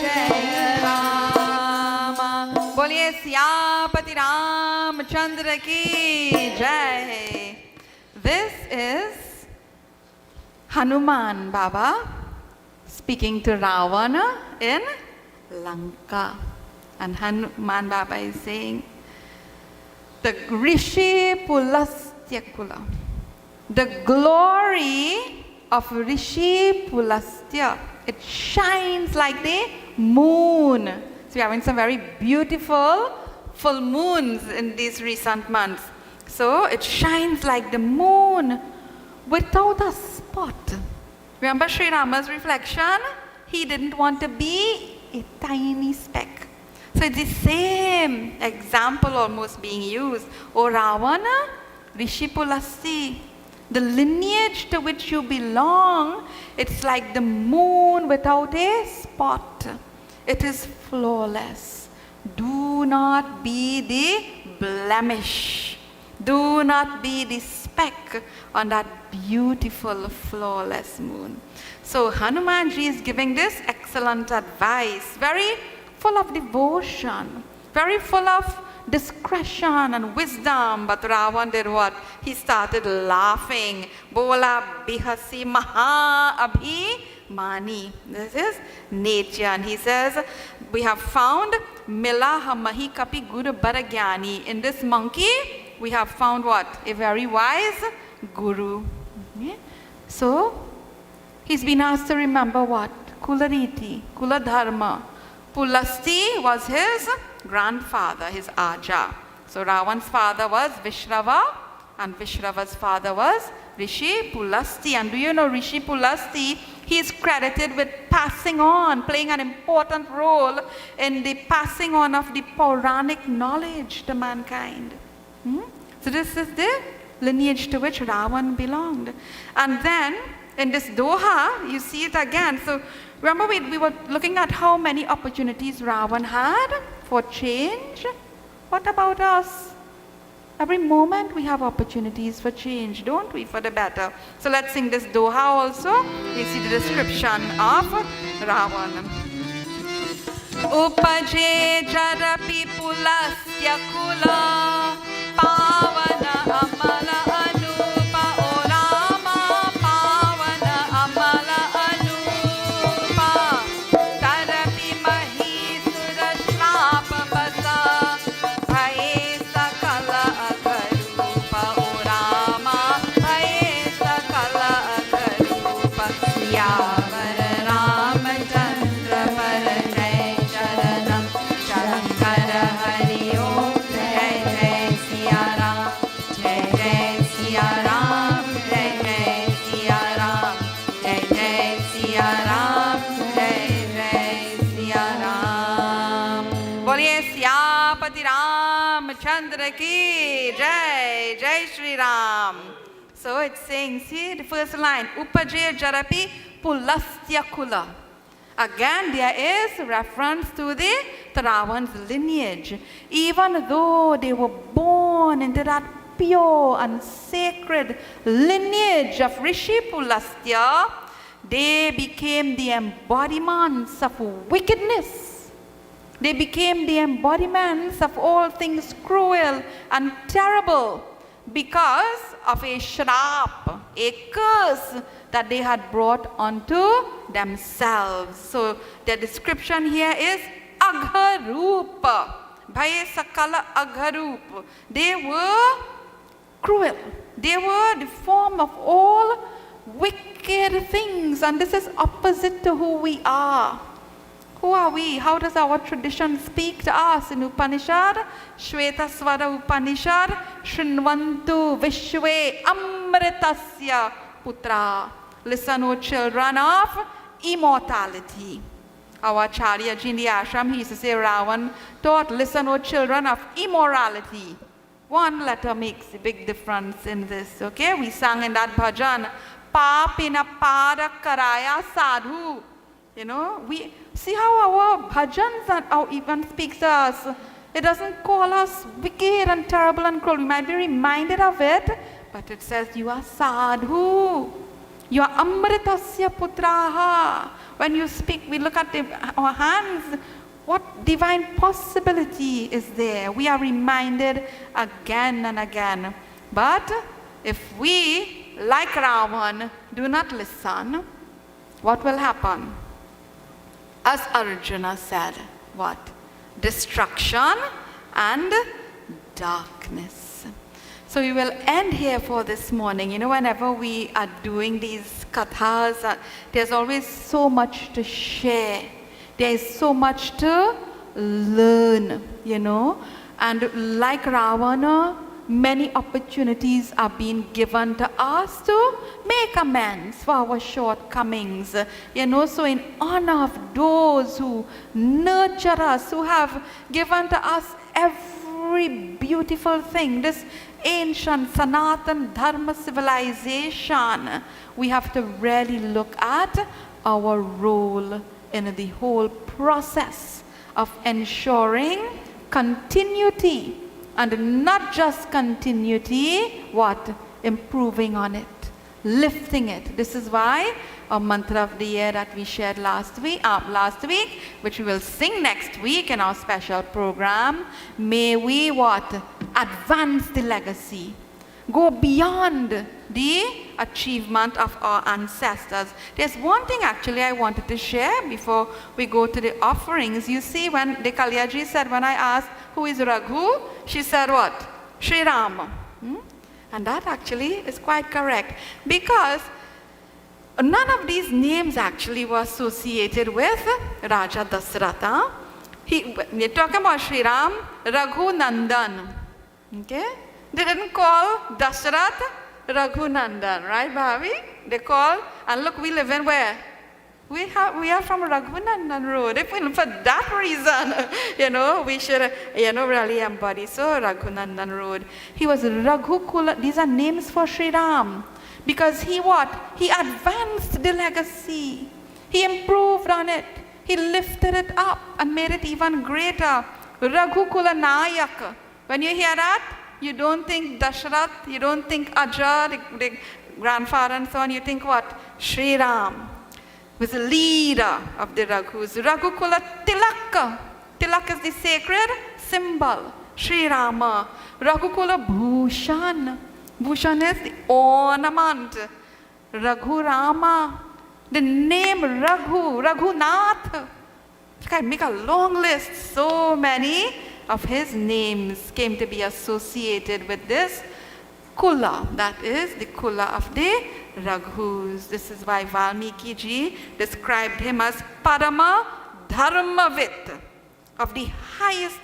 Jai Rama. बोलिए सियापति रामचंद्र की जय. This is Hanuman Baba speaking to Ravana in Lanka. And Hanuman Baba is saying, the Rishi Pulastya Kula, the glory of Rishi Pulastya, it shines like the moon. So we're having some very beautiful full moons in these recent months. So it shines like the moon without a spot. Remember Sri Rama's reflection? He didn't want to be a tiny speck. So it's the same example almost being used. O Ravana, Rishi Pulasti, the lineage to which you belong, it's like the moon without a spot. It is flawless, Do not be the blemish. Do not be the speck on that beautiful, flawless moon. So Hanumanji is giving this excellent advice, very full of devotion, very full of discretion and wisdom. But Ravan did what? He started laughing. Bola bihasi maha abhi mani. This is nature. And he says, we have found mila hamahi kapi guru baragyani. In this monkey, we have found what? A very wise guru. Yeah? So, he's been asked to remember what? Kulareeti, Kula dharma. Pulasti was his grandfather, his Aja. So Ravan's father was Vishrava, and Vishrava's father was Rishi Pulasti. And do you know Rishi Pulasti? He is credited with passing on, playing an important role in the passing on of the Puranic knowledge to mankind. So this is the lineage to which Ravan belonged. And then in this Doha, you see it again. So remember we were looking at how many opportunities Ravan had for change. What about us? Every moment we have opportunities for change, don't we, for the better? So let's sing this Doha also. You see the description of Ravan. Upaje jarapi pulasya kula pavana amala anupa o Rama pavana amala anupa tarapi mahisura shrapa basa bhaye sakala agarupa o Rama bhaye sakala agarupa siyamara Ramachandra paranay charanam shankara hari om jai jai siya ram jai jai siya ram jai jai siya ram jai jai siya ram jai jai siya ram बोलिए सियापति रामचंद्र की जय जय Sri Ram. So it's saying, see the first line, Upaje Jarapi Pulastya Kula. Again, there is reference to the Ravan's lineage. Even though they were born into that pure and sacred lineage of Rishi Pulastya, they became the embodiments of wickedness. They became the embodiments of all things cruel and terrible because of a shrap, a curse that they had brought onto themselves. So the description here is Agharupa. Bhaye Sakala Agharup. They were cruel. They were the form of all wicked things. And this is opposite to who we are. Who are we? How does our tradition speak to us? In Upanishad, Shvetaswara Upanishad, Shrinvantu Vishwe Amritasya Putra. Listen, O children of immortality. Our Acharya Ji in the ashram, he used to say, Ravan taught, listen, O children of immorality. One letter makes a big difference in this, okay? We sang in that bhajan, Papina Pada Karaya Sadhu. You know, we see how our bhajans and how even speaks to us. It doesn't call us wicked and terrible and cruel. We might be reminded of it, but it says you are sadhu. You are amritasya putraha. When you speak, we look at our hands. What divine possibility is there? We are reminded again and again. But if we, like Ravan, do not listen, what will happen? As Arjuna said, what? Destruction and darkness. So we will end here for this morning. You know, whenever we are doing these kathas, there's always so much to share. There is so much to learn, you know. And like Ravana, many opportunities are being given to us to make amends for our shortcomings. You know, so in honor of those who nurture us, who have given to us every beautiful thing, this ancient Sanatan Dharma civilization, we have to really look at our role in the whole process of ensuring continuity, and not just continuity, what? Improving on it, lifting it. This is why a mantra of the year that we shared last week, which we will sing next week in our special program, may we what? Advance the legacy. Go beyond the achievement of our ancestors. There's one thing actually I wanted to share before we go to the offerings. You see, when the Kalyaji said, when I asked who is Raghu, she said what? Sri Rama. And that actually is quite correct, because none of these names actually were associated with Raja Dasratha. We're talking about Sri Ram, Raghu Nandan. Okay? They didn't call Dashrath Raghu Nandan, right, Bhavi? They call, and look, we live in where? We are from Raghunandan Road. If we, for that reason, we should, really embody. So Raghunandan Road. He was Raghu Kula. These are names for Sri Ram. Because he what? He advanced the legacy. He improved on it. He lifted it up and made it even greater. Raghu Kula Nayak. When you hear that, you don't think Dashrath, you don't think Aja, the grandfather and so on. You think what? Sri Ram was the leader of the Raghus. Raghu Kula Tilak. Tilak is the sacred symbol. Sri Rama. Raghu Kula Bhushan. Bhushan is the ornament. Raghu Rama. The name Raghu. Raghunath. You can make a long list. So many of his names came to be associated with this Kula. That is the Kula of the Raghus. This is why Valmiki ji described him as Parama Dharmavit, of the highest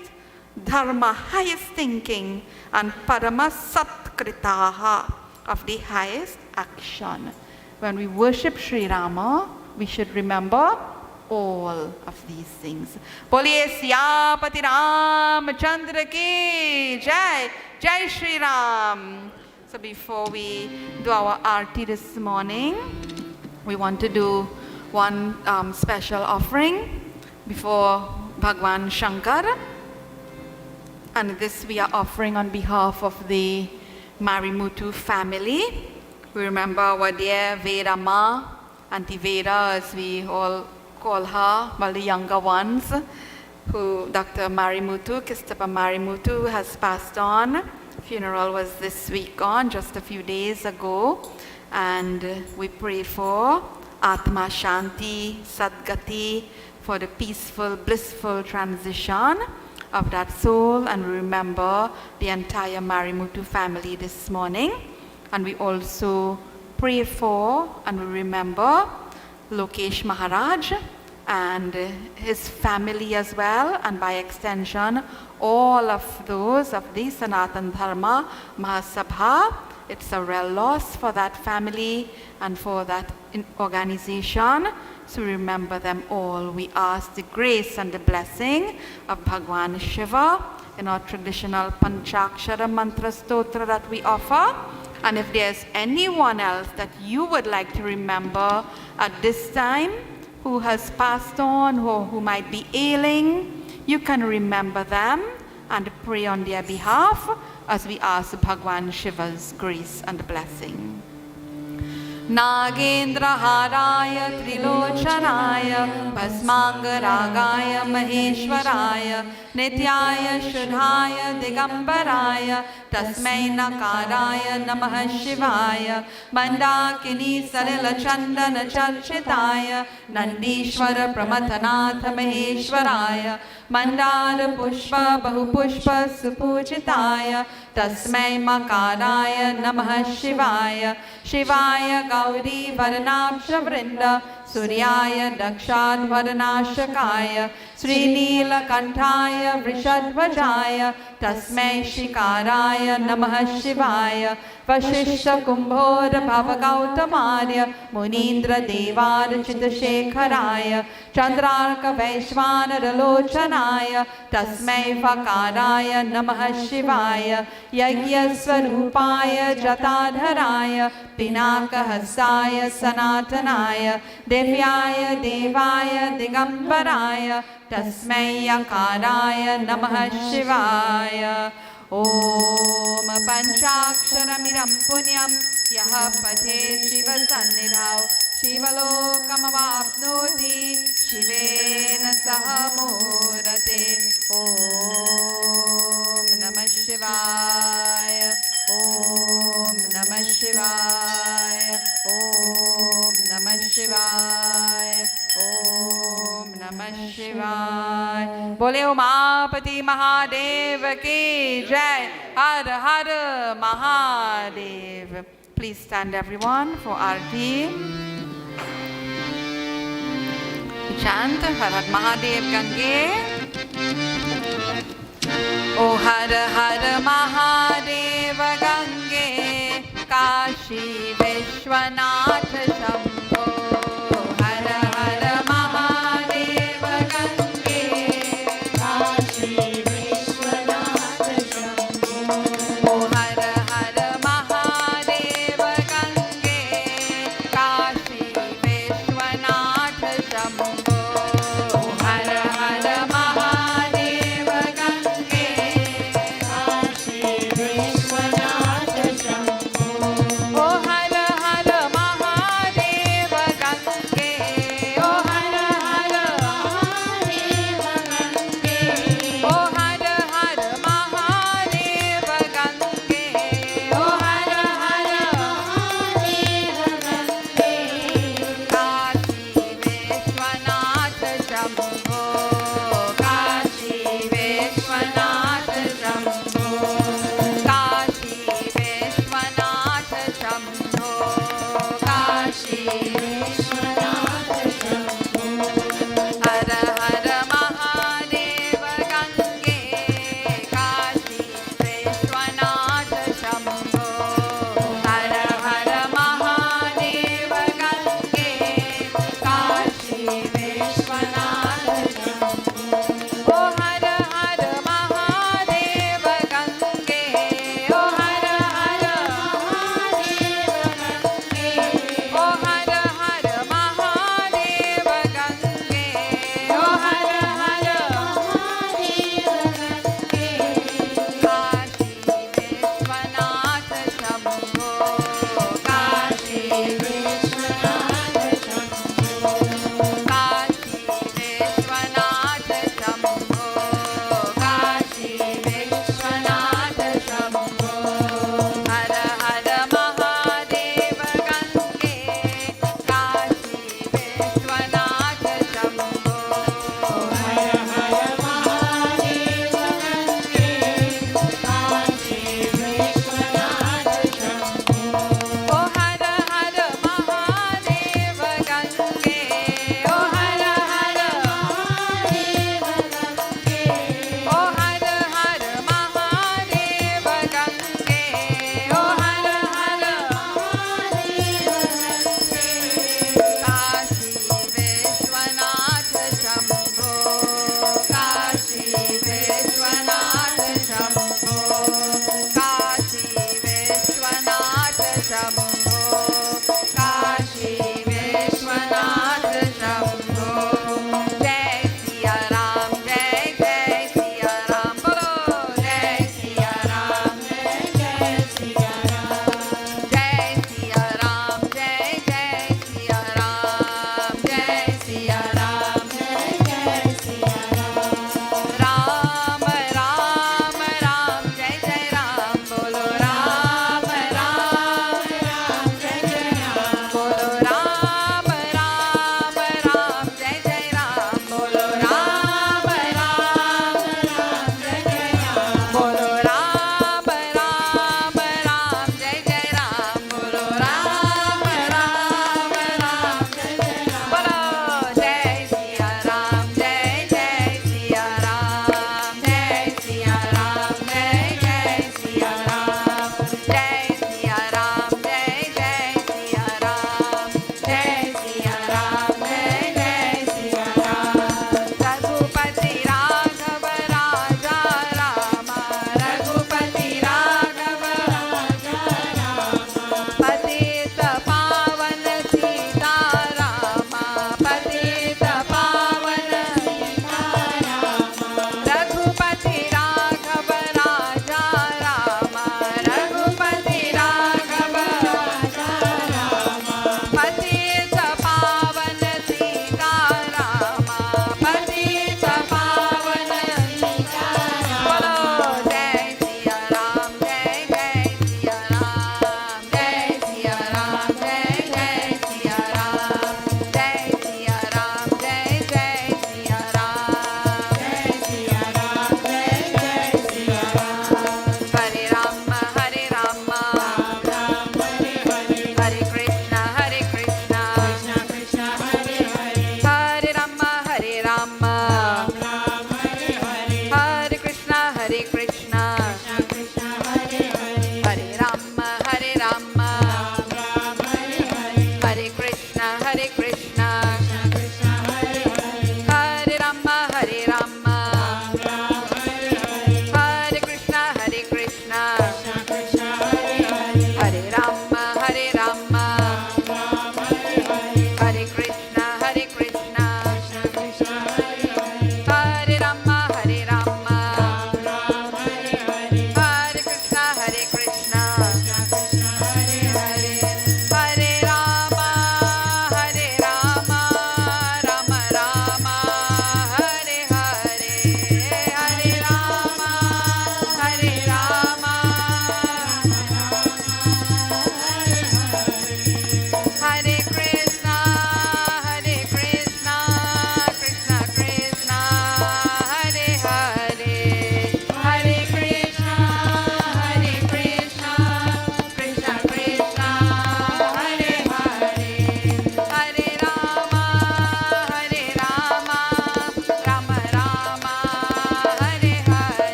dharma, highest thinking, and Parama Satkritaha, of the highest action. When we worship Sri Rama, we should remember all of these things. Boliye Siyapati Ramchandra ki Jai, Jai Sri Ram. So before we do our arti this morning, we want to do one special offering before Bhagwan Shankar. And this we are offering on behalf of the Marimutu family. We remember our dear Vedama, Auntie Veda as we all call her, well, the younger ones, who Dr. Marimutu, Kistapa Marimutu, has passed on. Funeral was this week on, just a few days ago. And we pray for Atma Shanti, Sadgati, for the peaceful, blissful transition of that soul. And we remember the entire Marimutu family this morning. And we also pray for and we remember Lokesh Maharaj and his family as well, and by extension all of those of the Sanatan Dharma Mahasabha. It's a real loss for that family and for that organization. So remember them all. We ask the grace and the blessing of Bhagwan Shiva in our traditional Panchakshara mantra stotra that we offer. And if there's anyone else that you would like to remember at this time who has passed on or who might be ailing, you can remember them and pray on their behalf as we ask Bhagwan Shiva's grace and blessing. Nagendra Haraya Trilochanaya Bhasmangaragaya Maheshwaraya Nityaya Shudhaya Digambaraya Tasmai Nakaraya Namah Shivaya Mandakini Salila Chandana Charchitaya Nandishwara Pramathanath Maheshwaraya Mandara Pushpa Bahupushpa Supujitaya Tasmai Makaraya Namah Shivaya Shivaya Gauri Varanabhra Vrinda Suryaya Dakshad Varanashakaya Sri Nila Kantaya Vrishadvajaya Tasmai Shikaraya Namah Shivaya Vashishta Kumbhora Bhavagautamaya Munindra Devar Chitashekharaya चन्द्रार्कवैश्वानरलोचनाय तस्मै फकाराय नमः शिवाय यज्ञस्वरूपाय जटाधराय पिनाकहस्ताय सनातनाय दिव्याय देवाय दिगम्बराय तस्मै यकाराय नमः शिवाय ॐ पञ्चाक्षरमिदं पुण्यं यः पठेत् शिवसन्निधौ शिवलोकमवाप्नोति शिवेन सह मूर्ते ॐ नमः शिवाय ॐ नमः शिवाय ॐ नमः शिवाय ॐ नमः शिवाय बोले उमापति महादेव की जय हर हर Mahadev Please stand everyone for Aarti. Chant Har Har Mahadev Gange. O Har Har Mahadev Gange Kashi Vishwanath Shambho. Har Har Mahadev Gange Kashi Vishwanath Shambho. O Har Har Mahadev Gange Kashi Vishwanath Shambho. Har Har Mahadev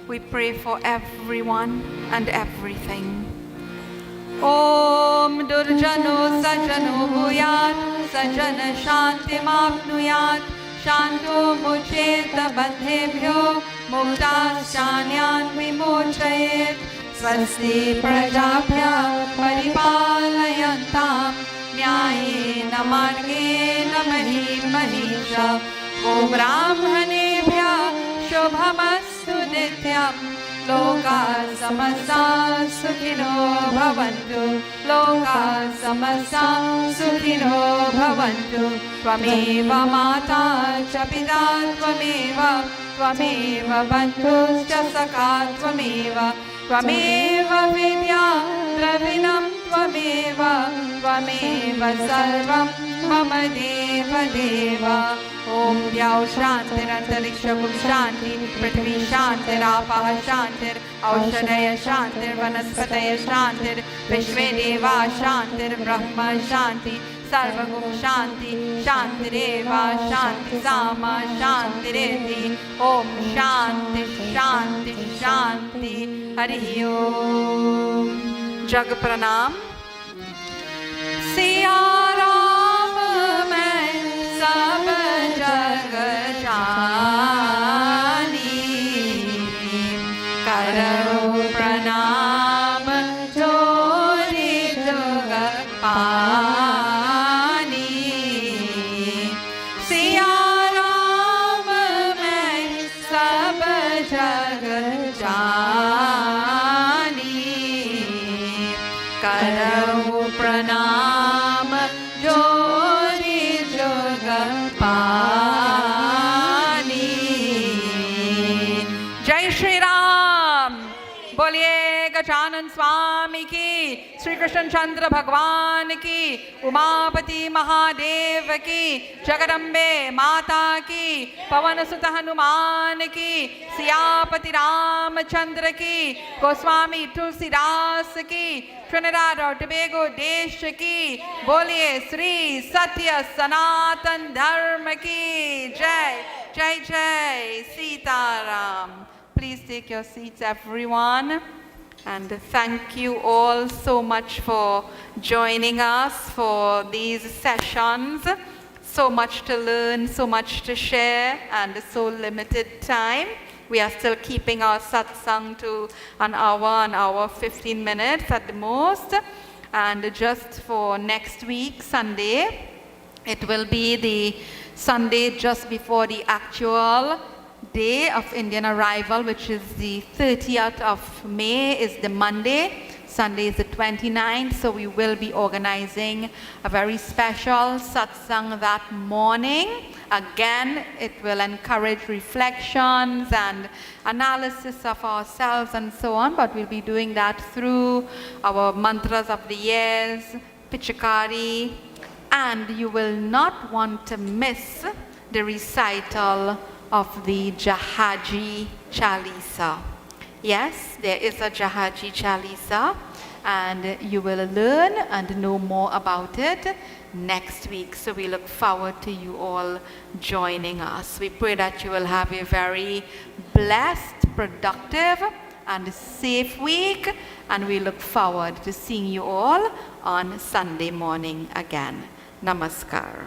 we pray for everyone and everything. Om Durjano Sajano Bhuyat Sajana Shanti Mapnuyat Shanto Mucheta Bandhebhyo Mukta Shanyan Vimochayet Swasti Prajabhya Paripalayantam Nyayena Margena Mahim Go Brahmanebhya Shubhamastu Nityam Loka Samasta Sukhino Bhavantu Loka Samasta Sukhino Bhavantu Tvameva Mata Cha Pita Tvameva Tvameva Bandhu Cha Sakha Tvameva Tvameva Vidya Dravinam Tvameva Tvameva Sarvam Mama Deva Deva Om Vyau Shantir Antariksham Shanti Prithvi Shantir Apaha Shantir Aushadaya Shantir Vanaspataya Shantir Vishve Deva Shantir Brahma Shanti Sarvagum Shanti Shantireva Shanti Sama Shantireti Om Shanti Shanti Shanti Hari Om Jag Pranam Siya Ram Main Sab Jag Jani Karo Pranam Jori Jug Pani Siya Ram Main Sab Jag Jani Karo Pranam Jori Jug Pani Jai Shri Ram Boliye Gajanan Swami ki Sri Krishna Chandra Bhagwan ki Umapati Mahadev ki Jagadambe Mata ki Pavan Sutta Hanuman ki Siyapati Ramachandra ki Goswami Tulsidas ki Trinidad और Tobago देश की बोलिए श्री सत्य सनातन धर्म की जय जय जय Sitaram. Please take your seats, everyone. And thank you all so much for joining us for these sessions. So much to learn, so much to share, and so limited time. We are still keeping our satsang to an hour 15 minutes at the most. And just for next week, Sunday, it will be the Sunday just before the actual day of Indian arrival, which is the 30th of May, is the Monday. Sunday is the 29th, so we will be organizing a very special satsang that morning. Again, it will encourage reflections and analysis of ourselves and so on, but we'll be doing that through our mantras of the years, Pichakari, and you will not want to miss the recital of the Jahaajee Chalisa. Yes, there is a Jahaajee Chalisa, and you will learn and know more about it next week. So we look forward to you all joining us. We pray that you will have a very blessed, productive, and safe week, and we look forward to seeing you all on Sunday morning again. Namaskar.